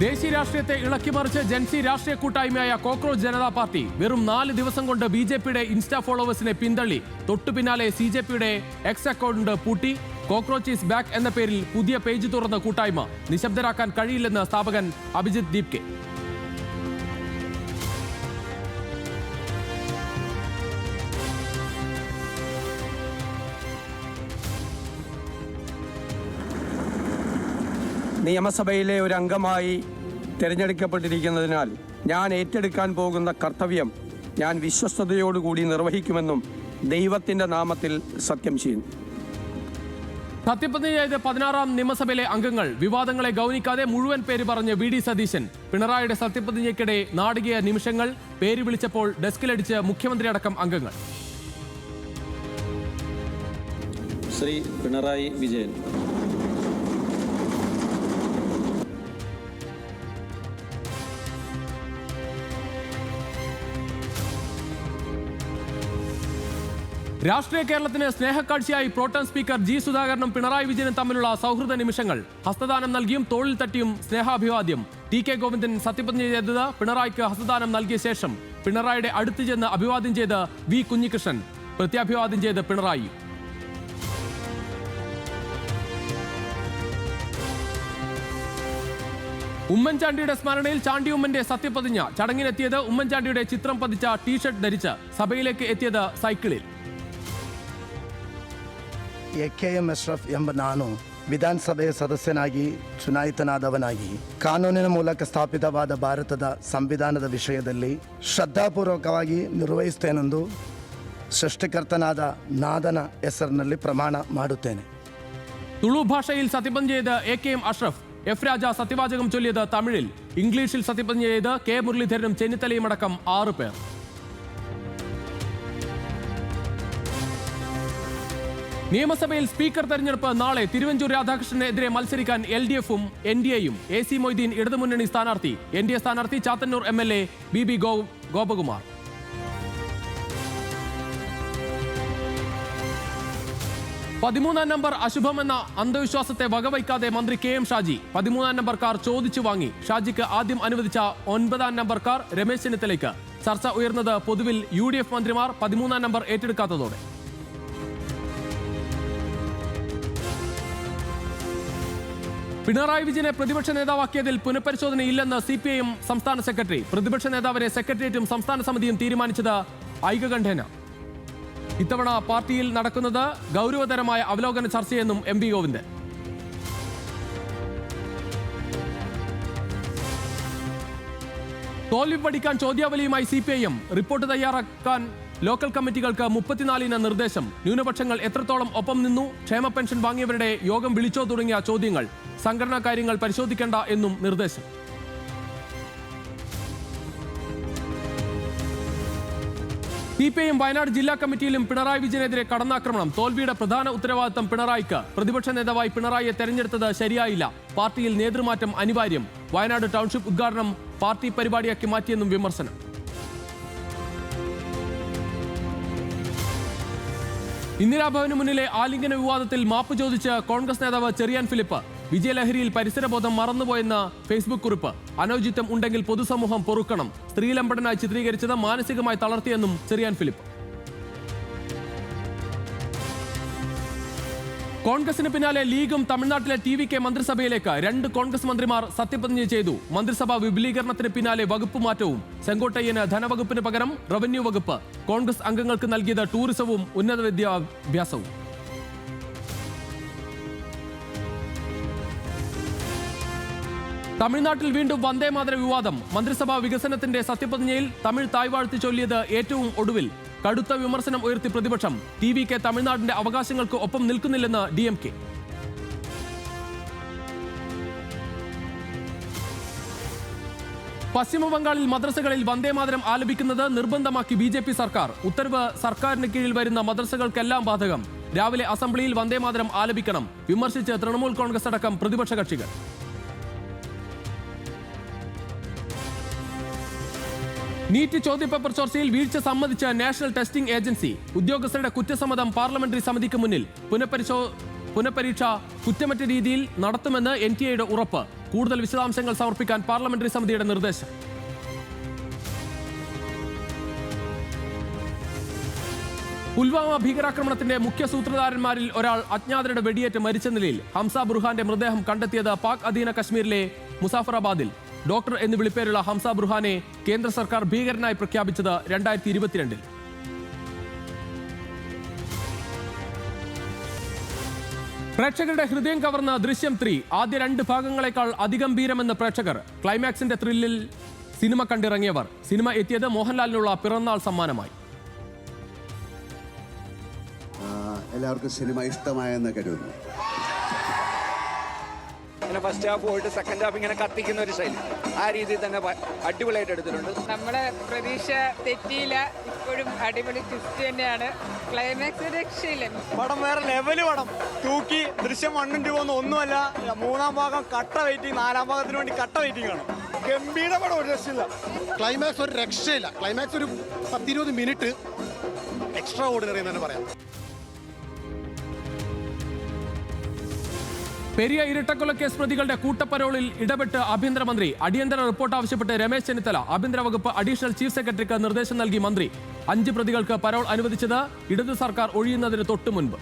ദേശീയ രാഷ്ട്രീയത്തെ ഇളക്കിമറിച്ച് ജൻസി രാഷ്ട്രീയ കൂട്ടായ്മയായ കോക്രോച്ച് ജനതാ പാർട്ടി വെറും 4 ദിവസം കൊണ്ട് ബിജെപിയുടെ ഇൻസ്റ്റാ ഫോളോവേഴ്സിനെ പിന്തള്ളി. തൊട്ടു പിന്നാലെ സിജെപിയുടെ എക്സ് അക്കൗണ്ട് പൂട്ടി. കോക്രോച്ച് ഈസ് ബാക്ക് എന്ന പേരിൽ പുതിയ പേജ് തുറന്ന കൂട്ടായ്മ നിശബ്ദരാക്കാൻ കഴിയില്ലെന്ന് സ്ഥാപകൻ അഭിജിത്ത് ദീപ്കെ. നിയമസഭയിലെ ഒരു അംഗമായി തിരഞ്ഞെടുക്കപ്പെട്ടിരിക്കുന്നതിനാൽ ഞാൻ ഏറ്റെടുക്കാൻ പോകുന്ന കർത്തവ്യം ഞാൻ വിശ്വസ്തയോടുകൂടി നിർവഹിക്കുമെന്നും ദൈവത്തിൻ്റെ നാമത്തിൽ സത്യം ചെയ്യുന്നു. സത്യപ്രതിജ്ഞ ചെയ്ത് 16-ാം നിയമസഭയിലെ അംഗങ്ങൾ വിവാദങ്ങളെ ഗൗനിക്കാതെ മുഴുവൻ പേര് പറഞ്ഞ് വി.ഡി. സതീശൻ. പിണറായിയുടെ സത്യപ്രതിജ്ഞയ്ക്കിടെ നാടകീയ നിമിഷങ്ങൾ. പേര് വിളിച്ചപ്പോൾ ഡെസ്കിലടിച്ച് മുഖ്യമന്ത്രി അടക്കം അംഗങ്ങൾ. ശ്രീ പിണറായി വിജയൻ. രാഷ്ട്രീയ കേരളത്തിന് സ്നേഹക്കാഴ്ചയായി പ്രോട്ടം സ്പീക്കർ ജി സുധാകരനും പിണറായി വിജയനും തമ്മിലുള്ള സൗഹൃദ നിമിഷങ്ങൾ. ഹസ്തദാനം നൽകിയും തോളിൽ തട്ടിയും സ്നേഹാഭിവാദ്യം. ടി.കെ. ഗോവിന്ദൻ സത്യപ്രതിജ്ഞ ചെയ്തത് പിണറായിക്ക് ഹസ്തദാനം നൽകിയ ശേഷം പിണറായിയുടെ അടുത്ത് ചെന്ന് അഭിവാദ്യം ചെയ്ത് വി. കുഞ്ഞികൃഷ്ണൻ. പ്രത്യാഭിവാദ്യം ചെയ്ത് പിണറായി. ഉമ്മൻചാണ്ടിയുടെ സ്മരണയിൽ ചാണ്ടി ഉമ്മന്റെ സത്യപ്രതിജ്ഞ. ചടങ്ങിനെത്തിയത് ഉമ്മൻചാണ്ടിയുടെ ചിത്രം പതിച്ച ടീഷർട്ട് ധരിച്ച്. സഭയിലേക്ക് എത്തിയത് സൈക്കിളിൽ. ಎ.ಕೆ.ಎಂ. ಅಶ್ರಫ್ ಎಂಬ ನಾನು ವಿಧಾನಸಭೆಯ ಸದಸ್ಯನಾಗಿ ಚುನಾಯಿತನಾದವನಾಗಿ ಕಾನೂನಿನ ಮೂಲಕ ಸ್ಥಾಪಿತವಾದ ಭಾರತದ ಸಂವಿಧಾನದ ವಿಷಯದಲ್ಲಿ ಶ್ರದ್ಧಾಪೂರ್ವಕವಾಗಿ ನಿರ್ವಹಿಸುತ್ತೇನೆಂದು ಸೃಷ್ಟಿಕರ್ತನಾದ ನಾದನ ಹೆಸರಿನಲ್ಲಿ ಪ್ರಮಾಣ ಮಾಡುತ್ತೇನೆ. തുളു ഭാഷയിൽ സത്യപ്രതിജ്ഞ ചെയ്ത് എ.കെ.എം. അഷ്റഫ്. എഫ് രാജ സത്യവാചകം ചൊല്ലിയത് തമിഴിൽ. ഇംഗ്ലീഷിൽ സത്യപ്രതിജ്ഞ ചെയ്ത് കെ. മുരളീധരനും ചെന്നിത്തലയും അടക്കം 6 പേർ. നിയമസഭയിൽ സ്പീക്കർ തെരഞ്ഞെടുപ്പ് നാളെ. തിരുവഞ്ചൂർ രാധാകൃഷ്ണനെതിരെ മത്സരിക്കാൻ LDF-ഉം NDA-യും. AC മൊയ്തീൻ ഇടതുമുന്നണി സ്ഥാനാർത്ഥി. NDA സ്ഥാനാർത്ഥി ചാത്തന്നൂർ MLA BB ഗോപകുമാർ. പതിമൂന്നാം നമ്പർ അശുഭമെന്ന അന്ധവിശ്വാസത്തെ വകവയ്ക്കാതെ മന്ത്രി KM ഷാജി. 13-ാം നമ്പർ കാർ ചോദിച്ചു വാങ്ങി. ഷാജിക്ക് ആദ്യം അനുവദിച്ച 9-ാം നമ്പർ കാർ രമേശ് ചെന്നിത്തലയ്ക്ക്. ചർച്ച ഉയർന്നത് പൊതുവിൽ UDF മന്ത്രിമാർ 13-ാം നമ്പർ ഏറ്റെടുക്കാത്തതോടെ. പിണറായി വിജയനെ പ്രതിപക്ഷ നേതാവാക്കിയതിൽ പുനഃപരിശോധനയില്ലെന്ന് CPIM സംസ്ഥാന സെക്രട്ടറി. പ്രതിപക്ഷ നേതാവിനെ സെക്രട്ടേറിയറ്റും സംസ്ഥാന സമിതിയും തീരുമാനിച്ചത് ഐകകണ്ഠേന. ഇത്തവണ പാർട്ടിയിൽ നടക്കുന്നത് ഗൗരവതരമായ അവലോകന ചർച്ചയെന്നും MV ഗോവിന്ദൻ. തോൽവി പഠിക്കാൻ ചോദ്യാവലിയുമായി CPIM. റിപ്പോർട്ട് തയ്യാറാക്കാൻ ലോക്കൽ കമ്മിറ്റികൾക്ക് 34-ന് നിർദ്ദേശം. ന്യൂനപക്ഷങ്ങൾ എത്രത്തോളം ഒപ്പം നിന്നു, ക്ഷേമ പെൻഷൻ വാങ്ങിയവരുടെ യോഗം വിളിച്ചോ തുടങ്ങിയ ചോദ്യങ്ങൾ. സംഘടനാ കാര്യങ്ങൾ പരിശോധിക്കേണ്ട എന്നും നിർദ്ദേശം. CPIM വയനാട് ജില്ലാ കമ്മിറ്റിയിലും പിണറായി വിജയനെതിരെ കടന്നാക്രമണം. തോൽവിയുടെ പ്രധാന ഉത്തരവാദിത്തം പിണറായിക്ക്. പ്രതിപക്ഷ നേതാവായി പിണറായിയെ തെരഞ്ഞെടുത്തത് ശരിയായില്ല. പാർട്ടിയിൽ നേതൃമാറ്റം അനിവാര്യം. വയനാട് ടൗൺഷിപ്പ് ഉദ്ഘാടനം പാർട്ടി പരിപാടിയാക്കി മാറ്റിയെന്നും വിമർശനം. ഇന്ദിരാഭവന് മുന്നിലെ ആലിംഗന വിവാദത്തിൽ മാപ്പ് ചോദിച്ച് കോൺഗ്രസ് നേതാവ് ചെറിയാൻ ഫിലിപ്പ്. വിജയലഹരിയിൽ പരിസരബോധം മറന്നുപോയെന്ന ഫേസ്ബുക്ക് കുറിപ്പ്. അനൗചിത്യം ഉണ്ടെങ്കിൽ പൊതുസമൂഹം പൊറുക്കണം. സ്ത്രീലമ്പടനായി ചിത്രീകരിച്ചത് മാനസികമായി തളർത്തിയെന്നും ചെറിയാൻ ഫിലിപ്പ്. കോൺഗ്രസിന് പിന്നാലെ ലീഗും തമിഴ്നാട്ടിലെ TVK മന്ത്രിസഭയിലേക്ക്. 2 കോൺഗ്രസ് മന്ത്രിമാർ സത്യപ്രതിജ്ഞ ചെയ്തു. മന്ത്രിസഭാ വിപുലീകരണത്തിന് പിന്നാലെ വകുപ്പ് മാറ്റവും. ചെങ്കോട്ടയ്യന് ധനവകുപ്പിന് പകരം റവന്യൂ വകുപ്പ്. കോൺഗ്രസ് അംഗങ്ങൾക്ക് നൽകിയത് ടൂറിസവും ഉന്നത വിദ്യാഭ്യാസവും. തമിഴ്നാട്ടിൽ വീണ്ടും വന്ദേമാതര വിവാദം. മന്ത്രിസഭാ വികസനത്തിന്റെ സത്യപ്രതിജ്ഞയിൽ തമിഴ് തായ്വാഴ്ത്തി ചൊല്ലിയത് ഏറ്റവും ഒടുവിൽ. കടുത്ത വിമർശനം ഉയർത്തി പ്രതിപക്ഷം. TVK തമിഴ്നാടിന്റെ അവകാശങ്ങൾക്ക് ഒപ്പം നിൽക്കുന്നില്ലെന്ന് DMK. പശ്ചിമബംഗാളിൽ മദ്രസകളിൽ വന്ദേമാതരം ആലപിക്കുന്നത് നിർബന്ധമാക്കി BJP സർക്കാർ. ഉത്തരവ് സർക്കാരിന് കീഴിൽ വരുന്ന മദ്രസകൾക്കെല്ലാം ബാധകം. രാവിലെ അസംബ്ലിയിൽ വന്ദേമാതരം ആലപിക്കണം. വിമർശിച്ച് തൃണമൂൽ കോൺഗ്രസ് അടക്കം പ്രതിപക്ഷ കക്ഷികൾ. നീറ്റ് ചോദ്യപേപ്പർ ചോർച്ചയിൽ വീഴ്ച സമ്മതിച്ച നാഷണൽ ടെസ്റ്റിംഗ് ഏജൻസി. ഉദ്യോഗസ്ഥരുടെ കുറ്റസമ്മതം പാർലമെന്ററി സമിതിക്ക് മുന്നിൽ. പുനഃപരീക്ഷ കുറ്റമറ്റ രീതിയിൽ നടത്തുമെന്ന് NTA ഉറപ്പ്. കൂടുതൽ വിശദാംശങ്ങൾ സമർപ്പിക്കാൻ പാർലമെന്ററി സമിതിയുടെ നിർദ്ദേശം. പുൽവാമ ഭീകരാക്രമണത്തിന്റെ മുഖ്യ സൂത്രധാരന്മാരിൽ ഒരാൾ അജ്ഞാതരുടെ വെടിയേറ്റ് മരിച്ച നിലയിൽ. ഹംസ ബുർഹാന്റെ മൃതദേഹം കണ്ടെത്തിയത് പാക് അധീന കശ്മീരിലെ മുസാഫറാബാദിൽ. ഡോക്ടർ എന്ന് വിളിപ്പേരുള്ള ഹംസ ബുർഹാനെ കേന്ദ്ര സർക്കാർ ഭീകരനായി പ്രഖ്യാപിച്ചത് 2022. പ്രേക്ഷകരുടെ ഹൃദയം കവർന്ന ദൃശ്യം 3 ആദ്യ 2 ഭാഗങ്ങളെക്കാൾ അതിഗംഭീരമെന്ന് പ്രേക്ഷകർ. ക്ലൈമാക്സിന്റെ ത്രില്ലിൽ സിനിമ കണ്ടിറങ്ങിയവർ. സിനിമ എത്തിയത് മോഹൻലാലിനുള്ള പിറന്നാൾ സമ്മാനമായി. എല്ലാവർക്കും സിനിമ ഇഷ്ടമായെന്ന് കരുതുന്നു. ഇങ്ങനെ ഫസ്റ്റ് ഹാഫ് പോയിട്ട് സെക്കൻഡ് ഹാഫ് ഇങ്ങനെ കത്തിക്കുന്ന ഒരു ശൈലി, ആ രീതിയിൽ തന്നെ അടിപൊളിയായിട്ട് എടുത്തിട്ടുണ്ട്. നമ്മുടെ പ്രതീക്ഷ തെറ്റിയില്ല. ഇപ്പോഴും അടിപൊളി ട്വിസ്റ്റ് തന്നെയാണ്. ക്ലൈമാക്സ് രക്ഷയില്ല. പടം വേറെ ലെവല് പടം. തൂക്കി ദൃശ്യം 1 2 ഒന്നുമല്ല. 3-ാം ഭാഗം കട്ട വെയിറ്റിംഗ്, 4-ാം ഭാഗത്തിന് വേണ്ടി കട്ട വെയിറ്റിംഗ് ആണ്. ഗംഭീര പടം, ഒരു രക്ഷയില്ല. ക്ലൈമാക്സ് ഒരു രക്ഷയില്ല. ക്ലൈമാക്സ് ഒരു 10-20 മിനിറ്റ് എക്സ്ട്രാ ഓർഡിനറി എന്ന് തന്നെ പറയാം. പെരിയ ഇരട്ടക്കൊലക്കേസ് പ്രതികളുടെ കൂട്ടപ്പരോളിൽ ഇടപെട്ട് ആഭ്യന്തരമന്ത്രി. അടിയന്തര റിപ്പോർട്ട് ആവശ്യപ്പെട്ട് രമേശ് ചെന്നിത്തല. ആഭ്യന്തര വകുപ്പ് അഡീഷണൽ ചീഫ് സെക്രട്ടറിക്ക് നിർദ്ദേശം നൽകി മന്ത്രി. 5 പ്രതികൾക്ക് പരോൾ അനുവദിച്ചത് ഇടതു സർക്കാർ ഒഴിയുന്നതിന് തൊട്ടു മുൻപ്.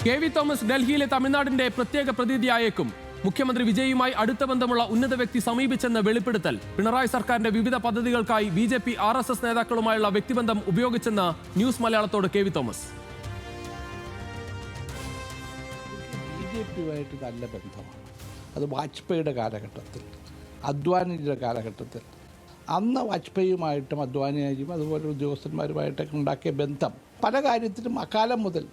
KV തോമസ് ഡൽഹിയിലെ തമിഴ്നാടിന്റെ പ്രത്യേക പ്രതിനിധിയായേക്കും. മുഖ്യമന്ത്രി വിജയുമായി അടുത്ത ബന്ധമുള്ള ഉന്നത വ്യക്തി സമീപിച്ചെന്ന് വെളിപ്പെടുത്തൽ. പിണറായി സർക്കാരിന്റെ വിവിധ പദ്ധതികൾക്കായി BJP RSS നേതാക്കളുമായുള്ള വ്യക്തിബന്ധം ഉപയോഗിച്ചെന്ന് ന്യൂസ് മലയാളത്തോട് KV തോമസ്. BJPയുമായിട്ട് നല്ല ബന്ധമാണ്. അത് വാജ്പേയിയുടെ കാലഘട്ടത്തിൽ, അദ്വാനിയുടെ കാലഘട്ടത്തിൽ, അന്ന് വാജ്പേയിയുമായിട്ടും അദ്വാനിയായും അതുപോലെ ഉദ്യോഗസ്ഥന്മാരുമായിട്ടൊക്കെ ഉണ്ടാക്കിയ ബന്ധം പല കാര്യത്തിലും അക്കാലം മുതൽ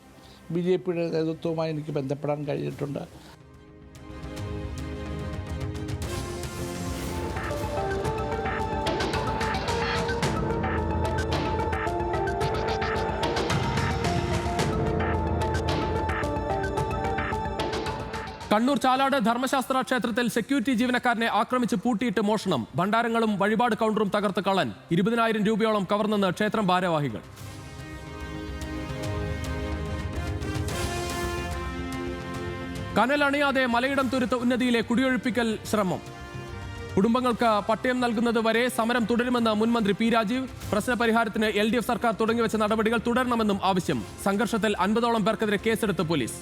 BJPയുടെ നേതൃത്വവുമായി എനിക്ക് ബന്ധപ്പെടാൻ കഴിഞ്ഞിട്ടുണ്ട്. കണ്ണൂർ ചാലാട് ധർമ്മശാസ്ത്ര ക്ഷേത്രത്തിൽ സെക്യൂരിറ്റി ജീവനക്കാരനെ ആക്രമിച്ച് പൂട്ടിയിട്ട് മോഷണം. ഭണ്ഡാരങ്ങളും വഴിപാട് കൗണ്ടറും തകർത്ത് കള്ളൻ. 20,000 രൂപയോളം കവർന്നെന്ന് ക്ഷേത്രം ഭാരവാഹികൾ. കനലണിയാതെ മലയിടം തുരുത്ത് ഉന്നതിയിലെ കുടിയൊഴിപ്പിക്കൽ ശ്രമം. കുടുംബങ്ങൾക്ക് പട്ടയം നൽകുന്നത് വരെ സമരം തുടരുമെന്ന് മുൻമന്ത്രി P. രാജീവ്. പ്രശ്നപരിഹാരത്തിന് LDF സർക്കാർ തുടങ്ങിവെച്ച നടപടികൾ തുടരണമെന്നും ആവശ്യം. സംഘർഷത്തിൽ 50ഓളം പേർക്കെതിരെ കേസെടുത്ത് പോലീസ്.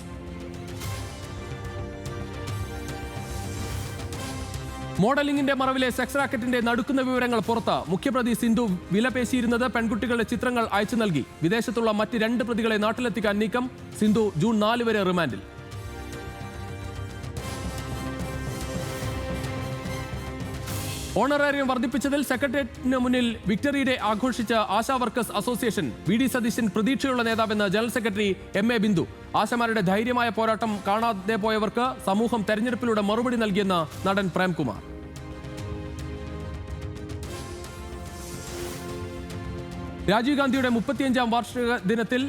മോഡലിംഗിന്റെ മറവിലെ സെക്സ് റാക്കറ്റിന്റെ നടുക്കുന്ന വിവരങ്ങൾ പുറത്ത്. മുഖ്യപ്രതി സിന്ധു വിലപേശിയിരുന്നത് പെൺകുട്ടികളുടെ ചിത്രങ്ങൾ അയച്ചു നൽകി. വിദേശത്തുള്ള മറ്റ് 2 പ്രതികളെ നാട്ടിലെത്തിക്കാൻ നീക്കം. സിന്ധു ജൂൺ 4 വരെ റിമാൻഡിൽ. ഓണറേറിയം വർദ്ധിപ്പിച്ചതിൽ സെക്രട്ടേറിയറ്റിന് മുന്നിൽ വിക്ടറി ഡേ ആഘോഷിച്ച ASHA workers association. VD Satheesan പ്രതീക്ഷയുള്ള നേതാവെന്ന് ജനറൽ സെക്രട്ടറി MA ബിന്ദു. ആശമാരുടെ ധൈര്യമായ പോരാട്ടം കാണാതെ പോയവർക്ക് സമൂഹം തെരഞ്ഞെടുപ്പിലൂടെ മറുപടി നൽകിയെന്ന് നടൻ പ്രേംകുമാർ. രാജീവ് ഗാന്ധിയുടെ 35ാം വാർഷിക ദിനത്തിൽ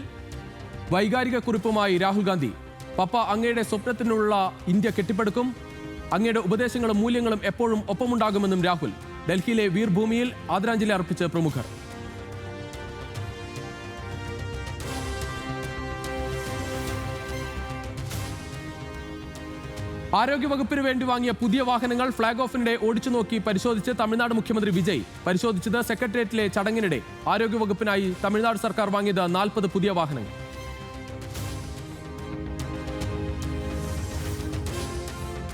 വൈകാരിക കുറിപ്പുമായി രാഹുൽ ഗാന്ധി. പപ്പ, അങ്ങയുടെ സ്വപ്നത്തിനുള്ള ഇന്ത്യ കെട്ടിപ്പടുക്കും. അങ്ങയുടെ ഉപദേശങ്ങളും മൂല്യങ്ങളും എപ്പോഴും ഒപ്പമുണ്ടാകുമെന്നും രാഹുൽ. ഡൽഹിയിലെ വീർഭൂമിയിൽ ആദരാഞ്ജലി അർപ്പിച്ച് പ്രമുഖർ. ആരോഗ്യവകുപ്പിന് വേണ്ടി വാങ്ങിയ പുതിയ വാഹനങ്ങൾ ഫ്ളാഗ് ഓഫിനിടെ ഓടിച്ചു നോക്കി പരിശോധിച്ച് തമിഴ്നാട് മുഖ്യമന്ത്രി വിജയ്. പരിശോധിച്ചത് സെക്രട്ടേറിയറ്റിലെ ചടങ്ങിനിടെ. ആരോഗ്യവകുപ്പിനായി തമിഴ്നാട് സർക്കാർ വാങ്ങിയത് 40 പുതിയ വാഹനങ്ങൾ.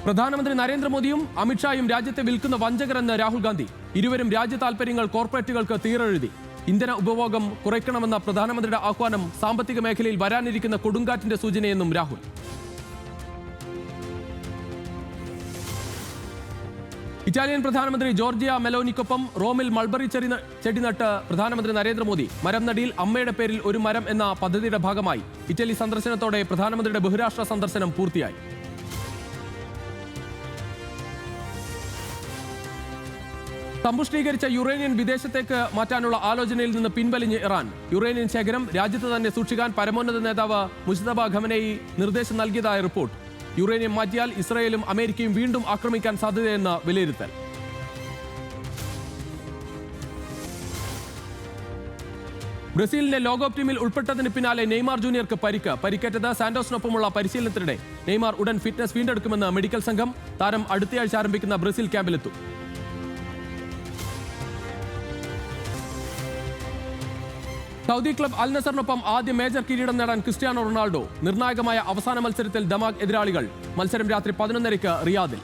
പ്രധാനമന്ത്രി നരേന്ദ്രമോദിയും അമിത്ഷായും രാജ്യത്തെ വിൽക്കുന്ന വഞ്ചകരെന്ന് രാഹുൽ ഗാന്ധി. ഇരുവരും രാജ്യ താൽപര്യങ്ങൾ കോർപ്പറേറ്റുകൾക്ക് തീരെഴുതി. ഇന്ധന ഉപഭോഗം കുറയ്ക്കണമെന്ന പ്രധാനമന്ത്രിയുടെ ആഹ്വാനം സാമ്പത്തിക മേഖലയിൽ വരാനിരിക്കുന്ന കൊടുങ്കാറ്റിന്റെ സൂചനയെന്നും രാഹുൽ. ഇറ്റാലിയൻ പ്രധാനമന്ത്രി ജോർജിയ മെലോനിക്കൊപ്പം റോമിൽ മൾബറി ചെടി നട്ട് പ്രധാനമന്ത്രി നരേന്ദ്രമോദി. മരം നടിയിൽ അമ്മയുടെ പേരിൽ ഒരു മരം എന്ന പദ്ധതിയുടെ ഭാഗമായി ഇറ്റലി സന്ദർശനത്തോടെ പ്രധാനമന്ത്രിയുടെ ബഹുരാഷ്ട്ര സന്ദർശനം പൂർത്തിയായി. സമ്പുഷ്ടീകരിച്ച യുറേനിയൻ വിദേശത്തേക്ക് മാറ്റാനുള്ള ആലോചനയിൽ നിന്ന് പിൻവലിഞ്ഞ് ഇറാൻ. യുറേനിയൻ ശേഖരം രാജ്യത്ത് തന്നെ സൂക്ഷിക്കാൻ പരമോന്നത നേതാവ് മുജ്തബ ഖമനേയി നിർദ്ദേശം നൽകിയതായ റിപ്പോർട്ട്. യുറേനിയം മാറ്റിയാൽ ഇസ്രായേലും അമേരിക്കയും വീണ്ടും ആക്രമിക്കാൻ സാധ്യതയെന്ന് വിലയിരുത്തൽ. ബ്രസീലിന്റെ ലോകകപ്പ് ടീമിൽ ഉൾപ്പെട്ടതിന് പിന്നാലെ നെയ്മാർ ജൂനിയർക്ക് പരിക്കേറ്റത് സാന്റോസിനൊപ്പമുള്ള പരിശീലനത്തിനിടെ. നെയ്മാർ ഉടൻ ഫിറ്റ്നസ് വീണ്ടെടുക്കുമെന്ന് മെഡിക്കൽ സംഘം. താരം അടുത്തയാഴ്ച ആരംഭിക്കുന്ന ബ്രസീൽ ക്യാമ്പിലെത്തും. സൗദി ക്ലബ് അൽ നസറിനൊപ്പം ആദ്യ മേജർ കിരീടം നേടാൻ ക്രിസ്ത്യാനോ റൊണാൾഡോ. നിർണായകമായ അവസാന മത്സരത്തിൽ ദമാക് എതിരാളികൾ. മത്സരം രാത്രി 11:30 റിയാദിൽ.